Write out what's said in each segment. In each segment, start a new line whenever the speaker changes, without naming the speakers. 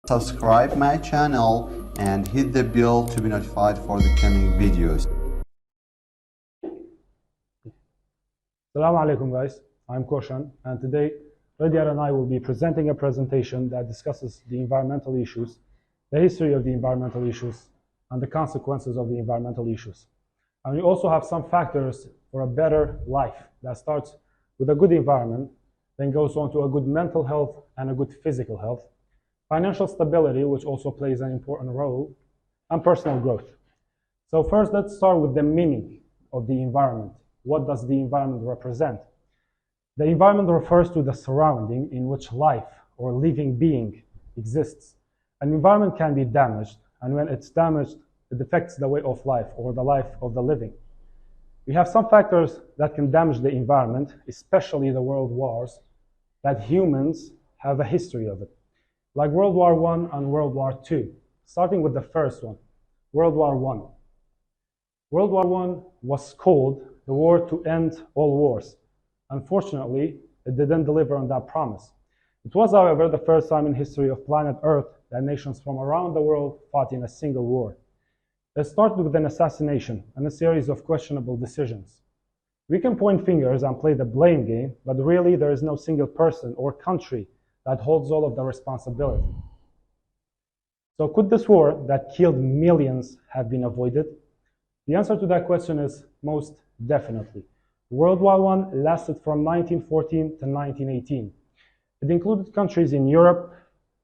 Subscribe my channel and hit the bell to be notified for the coming videos.
Assalamu alaikum guys, I'm Koshan, and today Radia and I will be presenting a presentation that discusses the environmental issues, the history of the environmental issues, and the consequences of the environmental issues. And we also have some factors for a better life that starts with a good environment, then goes on to a good mental health and a good physical health, financial stability, which also plays an important role, and personal growth. So first, let's start with the meaning of the environment. What does the environment represent? The environment refers to the surrounding in which life or living being exists. An environment can be damaged, and when it's damaged, it affects the way of life or the life of the living. We have some factors that can damage the environment, especially the world wars, that humans have a history of it, like World War I and World War II. Starting with the first one, World War I. World War I was called the war to end all wars. Unfortunately, it didn't deliver on that promise. It was, however, the first time in history of planet Earth that nations from around the world fought in a single war. It started with an assassination and a series of questionable decisions. We can point fingers and play the blame game, but really there is no single person or country that holds all of the responsibility. So could this war that killed millions have been avoided? The answer to that question is most definitely. World War I lasted from 1914 to 1918. It included countries in Europe,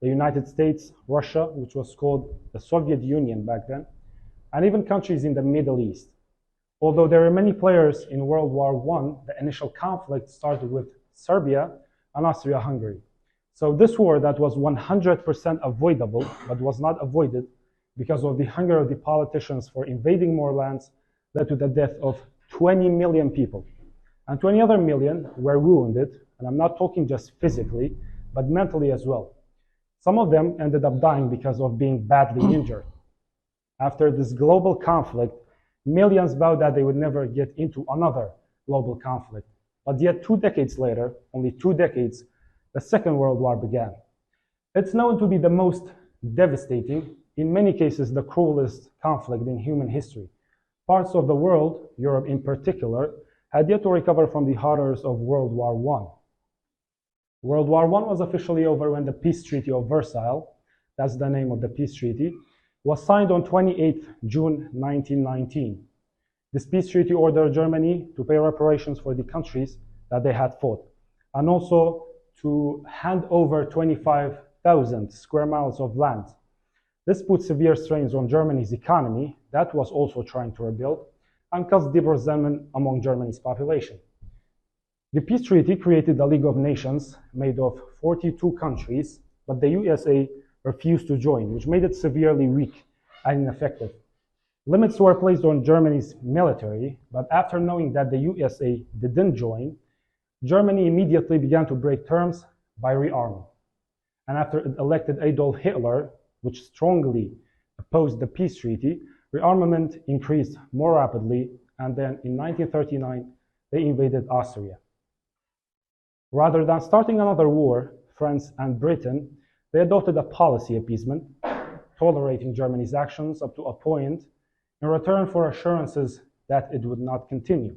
the United States, Russia, which was called the Soviet Union back then, and even countries in the Middle East. Although there were many players in World War I, the initial conflict started with Serbia and Austria-Hungary. So this war that was 100% avoidable, but was not avoided because of the hunger of the politicians for invading more lands, led to the death of 20 million people. And 20 other million were wounded, and I'm not talking just physically, but mentally as well. Some of them ended up dying because of being badly injured. After this global conflict, millions vowed that they would never get into another global conflict. But yet 2 decades later, only 2 decades, the Second World War began. It's known to be the most devastating, in many cases the cruelest conflict in human history. Parts of the world, Europe in particular, had yet to recover from the horrors of World War I. World War I was officially over when the Peace Treaty of Versailles, that's the name of the peace treaty, was signed on 28 June 1919. This peace treaty ordered Germany to pay reparations for the countries that they had fought, and also to hand over 25,000 square miles of land. This put severe strains on Germany's economy that was also trying to rebuild, and caused deep resentment among Germany's population. The peace treaty created a League of Nations made of 42 countries, but the USA refused to join, which made it severely weak and ineffective. Limits were placed on Germany's military, but after knowing that the USA didn't join, Germany immediately began to break terms by rearming. And after it elected Adolf Hitler, which strongly opposed the peace treaty, rearmament increased more rapidly, and then in 1939, they invaded Austria. Rather than starting another war, France and Britain, they adopted a policy appeasement, tolerating Germany's actions up to a point in return for assurances that it would not continue.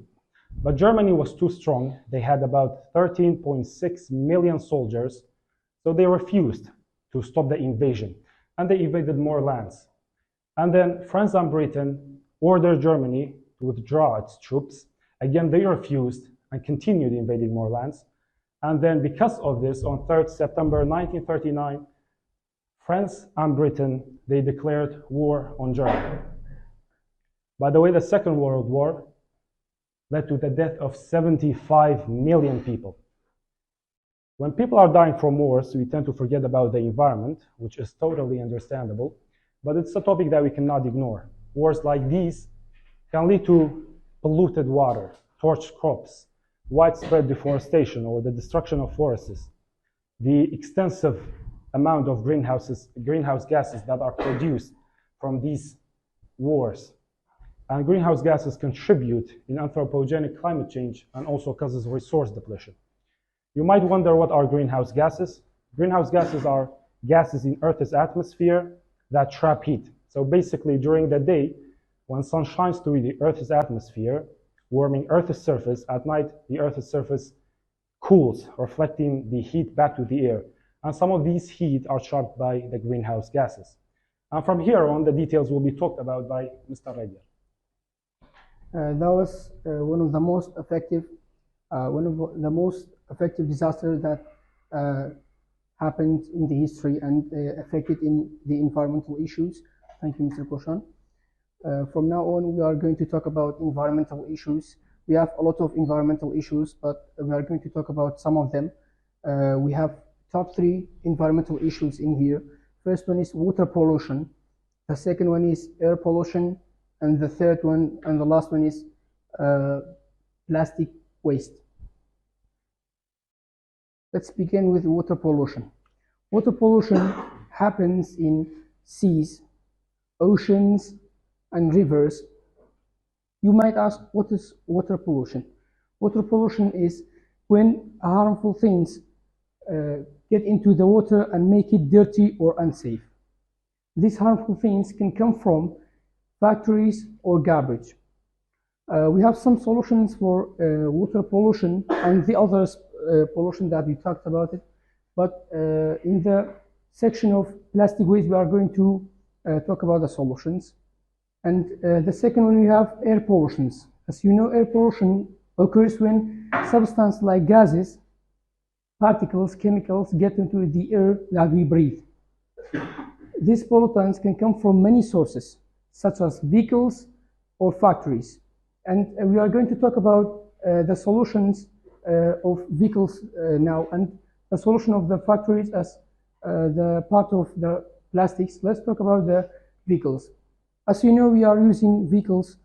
But Germany was too strong. They had about 13.6 million soldiers, so they refused to stop the invasion, and they invaded more lands. And then France and Britain ordered Germany to withdraw its troops. Again, they refused and continued invading more lands. And then because of this, on 3rd September 1939, France and Britain, they declared war on Germany. By the way, the Second World War led to the death of 75 million people. When people are dying from wars, we tend to forget about the environment, which is totally understandable, but it's a topic that we cannot ignore. Wars like these can lead to polluted water, torched crops, widespread deforestation, or the destruction of forests. The extensive amount of greenhouse gases that are produced from these wars. And greenhouse gases contribute in anthropogenic climate change and also causes resource depletion. You might wonder what are greenhouse gases. Greenhouse gases are gases in Earth's atmosphere that trap heat. So basically, during the day, when sun shines through the Earth's atmosphere, warming Earth's surface, at night, the Earth's surface cools, reflecting the heat back to the air. And some of these heat are trapped by the greenhouse gases. And from here on, the details will be talked about by Mr. Radier.
That was one of the most effective disasters that happened in the history and affected in the environmental issues. Thank you, Mr. Koshan. From now on, we are going to talk about environmental issues. We have a lot of environmental issues, but we are going to talk about some of them. We have top 3 environmental issues in here. First one is water pollution. The second one is air pollution. And the third one and the last one is plastic waste. Let's begin with water pollution. Water pollution happens in seas, oceans, and rivers. You might ask, what is water pollution? Water pollution is when harmful things get into the water and make it dirty or unsafe. These harmful things can come from factories or garbage. We have some solutions for water pollution and the other pollution that we talked about it. But in the section of plastic waste, we are going to talk about the solutions. And the second one, we have air pollutions. As you know, air pollution occurs when substances like gases, particles, chemicals get into the air that we breathe. These pollutants can come from many sources, such as vehicles or factories. And we are going to talk about the solutions of vehicles now, and the solution of the factories as the part of the plastics. Let's talk about the vehicles. As you know, we are using vehicles,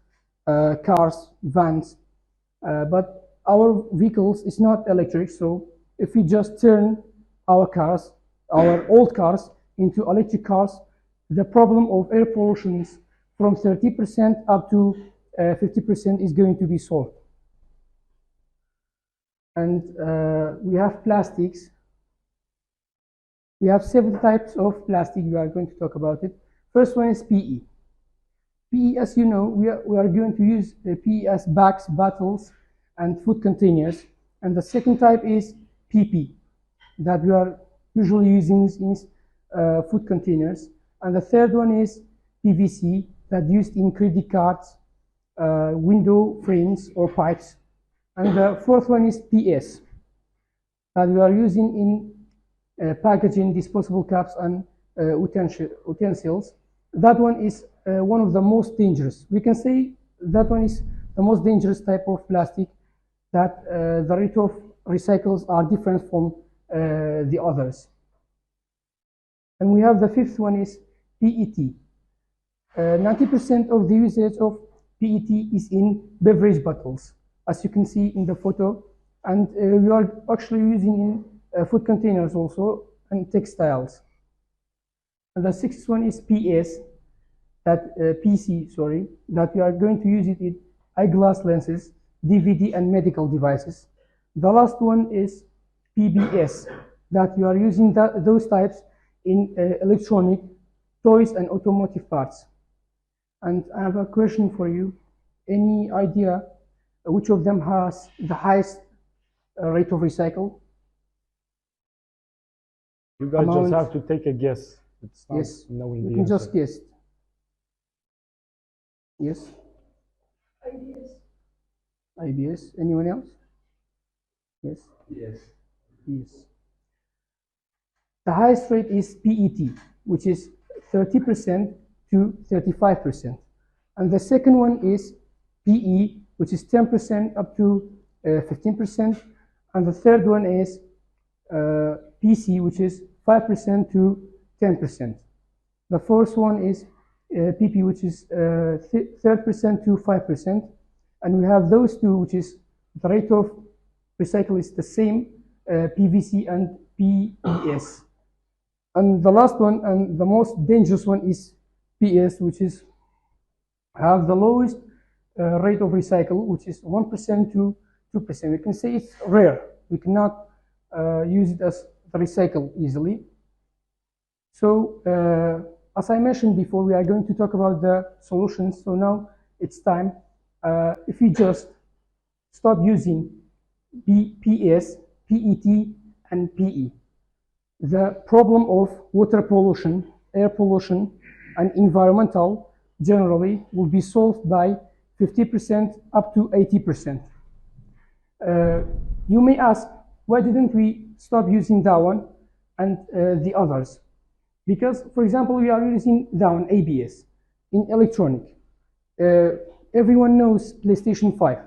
cars, vans, but our vehicles is not electric. So if we just turn our cars, our old cars, into electric cars, the problem of air pollution from 30% up to 50% is going to be solved. And we have plastics. We have 7 types of plastic. We are going to talk about it. First one is PE. PE, as you know, we are going to use PE as bags, bottles, and food containers. And the second type is PP, that we are usually using in food containers. And the third one is PVC, that used in credit cards, window frames, or pipes. And the fourth one is PS, that we are using in packaging, disposable cups, and utensils. That one is one of the most dangerous. We can say that one is the most dangerous type of plastic, that the rate of recycles are different from the others. And we have the fifth one is PET. 90% of the usage of PET is in beverage bottles, as you can see in the photo. And we are actually using in food containers also, and textiles. And the sixth one is PS, that PC, sorry, that we are going to use it in eyeglass lenses, DVD, and medical devices. The last one is PBS, that we are using those types in electronic, toys, and automotive parts. And I have a question for you. Any idea which of them has the highest rate of recycle?
You guys just have to take a guess. It's not
yes,
knowing
you
the
can
answer.
just guess. Yes? IBS. Anyone else? Yes?
Yes.
Yes. The highest rate is PET, which is 30% to 35%. And the second one is PE, which is 10% up to 15%. And the third one is PC, which is 5% to 10%. The fourth one is PP, which is 3% to 5%. And we have those two, which is the rate of recycle is the same, PVC and PES. And the last one and the most dangerous one is PS, which is have the lowest rate of recycle, which is 1% to 2%. We can say it's rare. We cannot use it as recycle easily. So, as I mentioned before, we are going to talk about the solutions. So now it's time. If we just stop using PS, PET, and PE, the problem of water pollution, air pollution, and environmental generally will be solved by 50% up to 80%. You may ask, why didn't we stop using that one and the others? Because, for example, we are using that one, ABS, in electronic. Everyone knows PlayStation 5.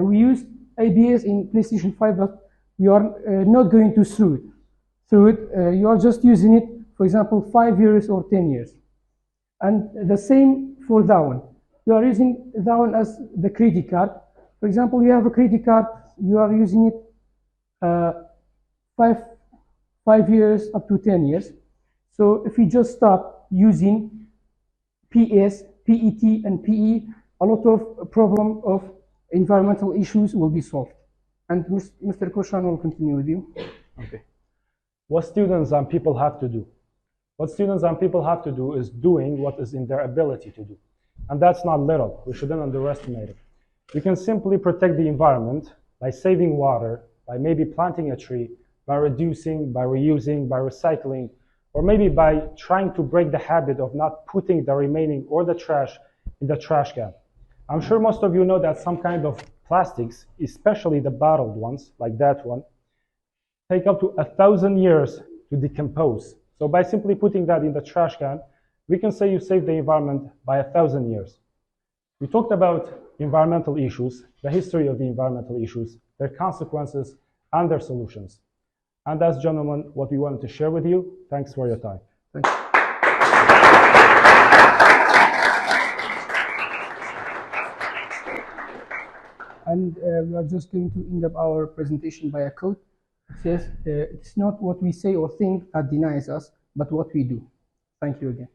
We use ABS in PlayStation 5, but we are not going to through it. You are just using it, for example, 5 years or 10 years. And the same for that one. You are using that one as the credit card. For example, you have a credit card, you are using it 5 years up to 10 years. So if we just stop using PS, PET, and PE, a lot of problem of environmental issues will be solved. And Mr. Koshan will continue with you.
Okay. What students and people have to do? What students and people have to do is doing what is in their ability to do. And that's not little. We shouldn't underestimate it. We can simply protect the environment by saving water, by maybe planting a tree, by reducing, by reusing, by recycling, or maybe by trying to break the habit of not putting the remaining or the trash in the trash can. I'm sure most of you know that some kind of plastics, especially the bottled ones, like that one, take up to 1,000 years to decompose. So by simply putting that in the trash can, we can say you save the environment by 1,000 years. We talked about environmental issues, the history of the environmental issues, their consequences, and their solutions. And that's, gentlemen, what we wanted to share with you. Thanks for your time.
Thank you. And we are just going to end up our presentation by a quote. It says, it's not what we say or think that denies us, but what we do. Thank you again.